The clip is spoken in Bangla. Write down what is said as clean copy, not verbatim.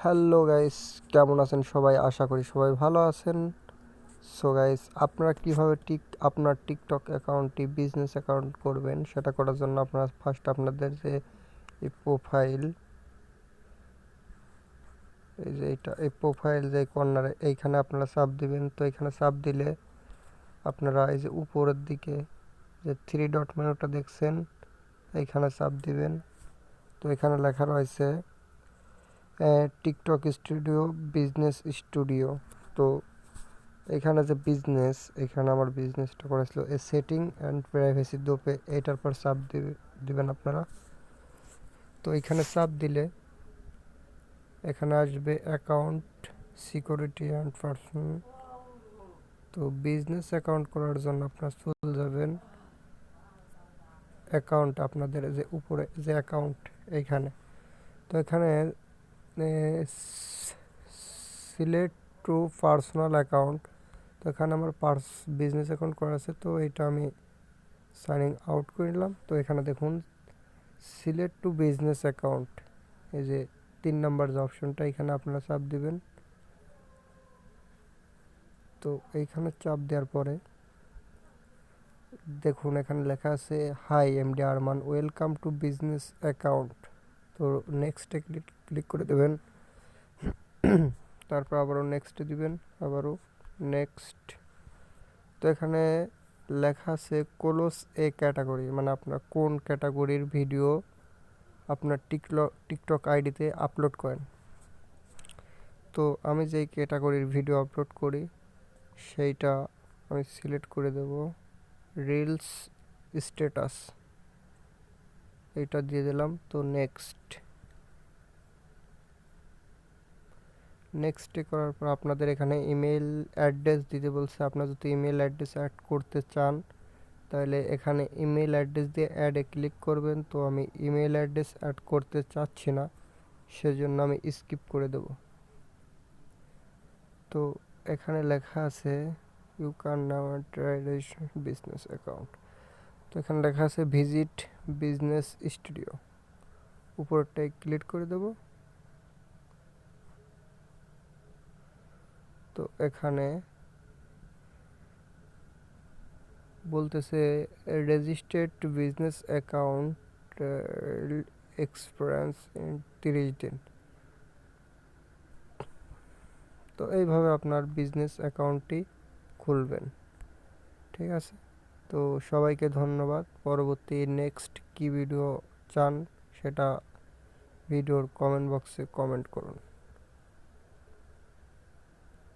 হ্যালো গাইস, কেমন আছেন সবাই? আশা করি সবাই ভালো আছেন। সো গাইস, আপনারা কিভাবে আপনার টিকটক অ্যাকাউন্টটি বিজনেস অ্যাকাউন্ট করবেন, সেটা করার জন্য আপনারা ফার্স্ট আপনাদের যে এই প্রোফাইল, এই প্রোফাইল যে কর্নারে এইখানে আপনারা চাপ দিবেন। তো এখানে চাপ দিলে আপনারা এই যে উপরের দিকে যে থ্রি ডট মেনুটা দেখছেন, এইখানে চাপ দিবেন। তো এখানে লেখা রয়েছে টিকটক স্টুডিও, বিজনেস স্টুডিও। তো এখানে যে বিজনেস, এখানে আমার বিজনেসটা করেছিল এই সেটিং অ্যান্ড প্রাইভেসি দোপে, এটার পর চাপ দিবেন আপনারা। তো এখানে চাপ দিলে এখানে আসবে অ্যাকাউন্ট সিকিউরিটি অ্যান্ড পার্সোনাল। তো বিজনেস অ্যাকাউন্ট করার জন্য আপনারা চলে যাবেন অ্যাকাউন্ট, আপনাদের যে উপরে যে অ্যাকাউন্ট এইখানে। তো এখানে সিলেক্ট টু পার্সোনাল অ্যাকাউন্ট। তো এখানে আমার বিজনেস অ্যাকাউন্ট করা আছে, তো এটা আমি সাইনিং আউট করে নিলাম। তো এখানে দেখুন সিলেক্ট টু বিজনেস অ্যাকাউন্ট, এই যে 3 নাম্বার যে অপশনটা, এখানে আপনারা চাপ দিবেন। তো এইখানে চাপ দেওয়ার পরে দেখুন এখানে লেখা আছে high MD Arman, welcome to business account. তো নেক্সটে ক্লিক করে দেবেন। তারপর আবারও নেক্সটে দিবেন, আবারও নেক্সট। তো এখানে লেখা আছে ক্লোজ এ ক্যাটাগরি, মানে আপনার কোন ক্যাটাগরির ভিডিও আপনার টিকটক আইডিতে আপলোড করেন। তো আমি যেই ক্যাটাগরির ভিডিও আপলোড করি সেইটা আমি সিলেক্ট করে দেব, রিলস স্ট্যাটাস, এইটা দিয়ে দিলাম। তো নেক্সটে করার পর আপনাদের এখানে ইমেল অ্যাড্রেস দিতে বলছে। আপনার যদি ইমেল অ্যাড্রেস অ্যাড করতে চান তাহলে এখানে ইমেল অ্যাড্রেস দিয়ে অ্যাডে ক্লিক করবেন। তো আমি ইমেল অ্যাড্রেস অ্যাড করতে চাচ্ছি না, সেজন্য আমি স্কিপ করে দেব। তো এখানে লেখা আছে you can now try business account. তো এখানে লেখা আছে ভিজিট বিজনেস স্টুডিও, উপরটায় ক্লিক করে দেব। তো এখানে বলতেছে registered business account experience in 30 দিন। তো এইভাবে আপনার বিজনেস অ্যাকাউন্টটি খুলবেন। ঠিক আছে, তো সবাইকে ধন্যবাদ। পরবর্তী নেক্সট কি ভিডিও চান সেটা ভিডিওর কমেন্ট বক্সে কমেন্ট করুন।